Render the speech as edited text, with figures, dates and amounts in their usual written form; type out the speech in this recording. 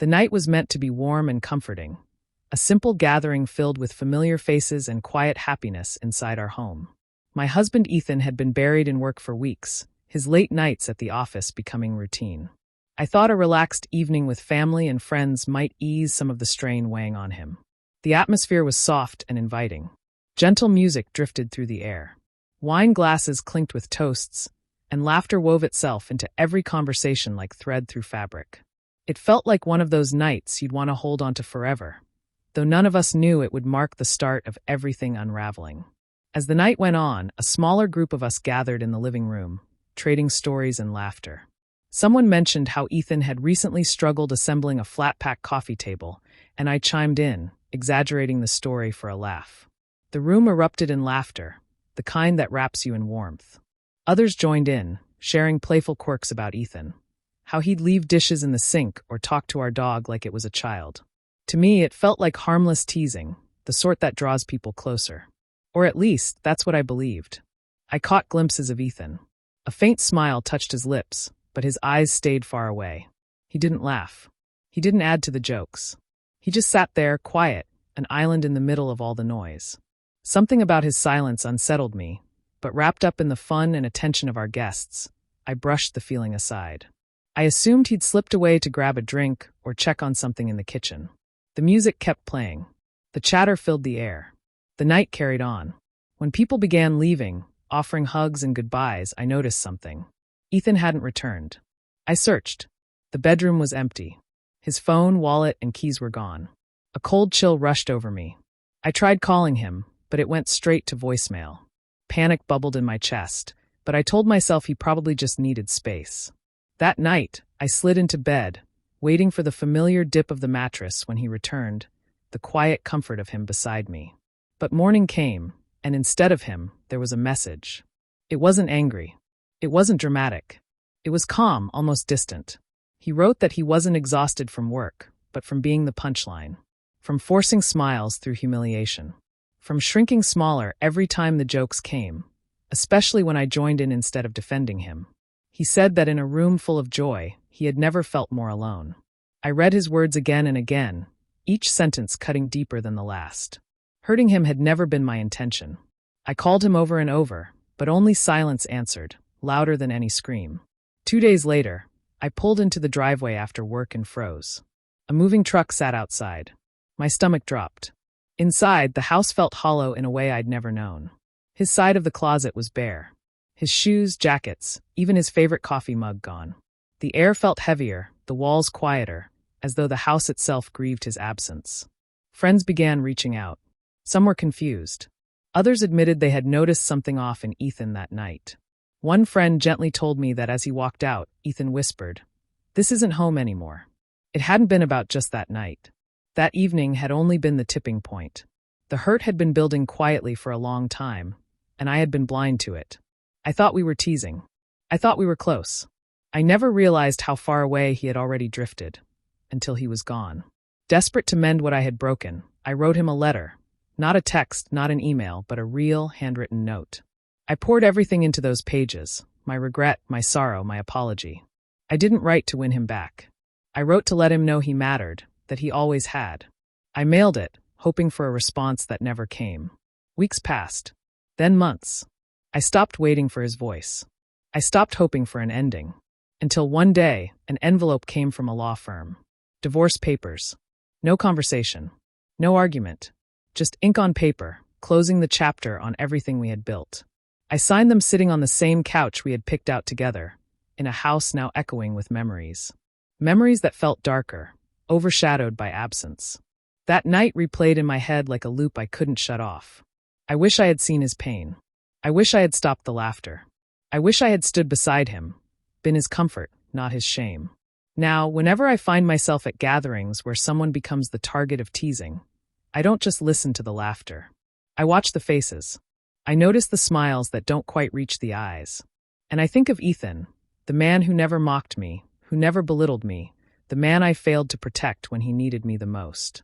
The night was meant to be warm and comforting, a simple gathering filled with familiar faces and quiet happiness inside our home. My husband Ethan had been buried in work for weeks, his late nights at the office becoming routine. I thought a relaxed evening with family and friends might ease some of the strain weighing on him. The atmosphere was soft and inviting. Gentle music drifted through the air. Wine glasses clinked with toasts, and laughter wove itself into every conversation like thread through fabric. It felt like one of those nights you'd want to hold on to forever, though none of us knew it would mark the start of everything unraveling. As the night went on, a smaller group of us gathered in the living room, trading stories and laughter. Someone mentioned how Ethan had recently struggled assembling a flat-pack coffee table, and I chimed in, exaggerating the story for a laugh. The room erupted in laughter, the kind that wraps you in warmth. Others joined in, sharing playful quirks about Ethan. How he'd leave dishes in the sink or talk to our dog like it was a child. To me, it felt like harmless teasing, the sort that draws people closer. Or at least, that's what I believed. I caught glimpses of Ethan. A faint smile touched his lips, but his eyes stayed far away. He didn't laugh. He didn't add to the jokes. He just sat there, quiet, an island in the middle of all the noise. Something about his silence unsettled me, but wrapped up in the fun and attention of our guests, I brushed the feeling aside. I assumed he'd slipped away to grab a drink or check on something in the kitchen. The music kept playing. The chatter filled the air. The night carried on. When people began leaving, offering hugs and goodbyes, I noticed something. Ethan hadn't returned. I searched. The bedroom was empty. His phone, wallet, and keys were gone. A cold chill rushed over me. I tried calling him, but it went straight to voicemail. Panic bubbled in my chest, but I told myself he probably just needed space. That night, I slid into bed, waiting for the familiar dip of the mattress when he returned, the quiet comfort of him beside me. But morning came, and instead of him, there was a message. It wasn't angry. It wasn't dramatic. It was calm, almost distant. He wrote that he wasn't exhausted from work, but from being the punchline. From forcing smiles through humiliation. From shrinking smaller every time the jokes came, especially when I joined in instead of defending him. He said that in a room full of joy, he had never felt more alone. I read his words again and again, each sentence cutting deeper than the last. Hurting him had never been my intention. I called him over and over, but only silence answered, louder than any scream. 2 days later, I pulled into the driveway after work and froze. A moving truck sat outside. My stomach dropped. Inside, the house felt hollow in a way I'd never known. His side of the closet was bare. His shoes, jackets, even his favorite coffee mug gone. The air felt heavier, the walls quieter, as though the house itself grieved his absence. Friends began reaching out. Some were confused. Others admitted they had noticed something off in Ethan that night. One friend gently told me that as he walked out, Ethan whispered, "This isn't home anymore." It hadn't been about just that night. That evening had only been the tipping point. The hurt had been building quietly for a long time, and I had been blind to it. I thought we were teasing. I thought we were close. I never realized how far away he had already drifted, until he was gone. Desperate to mend what I had broken, I wrote him a letter. Not a text, not an email, but a real, handwritten note. I poured everything into those pages, my regret, my sorrow, my apology. I didn't write to win him back. I wrote to let him know he mattered, that he always had. I mailed it, hoping for a response that never came. Weeks passed. Then months. I stopped waiting for his voice. I stopped hoping for an ending. Until one day, an envelope came from a law firm. Divorce papers. No conversation. No argument. Just ink on paper, closing the chapter on everything we had built. I signed them sitting on the same couch we had picked out together, in a house now echoing with memories. Memories that felt darker, overshadowed by absence. That night replayed in my head like a loop I couldn't shut off. I wish I had seen his pain. I wish I had stopped the laughter. I wish I had stood beside him, been his comfort, not his shame. Now, whenever I find myself at gatherings where someone becomes the target of teasing, I don't just listen to the laughter. I watch the faces. I notice the smiles that don't quite reach the eyes. And I think of Ethan, the man who never mocked me, who never belittled me, the man I failed to protect when he needed me the most.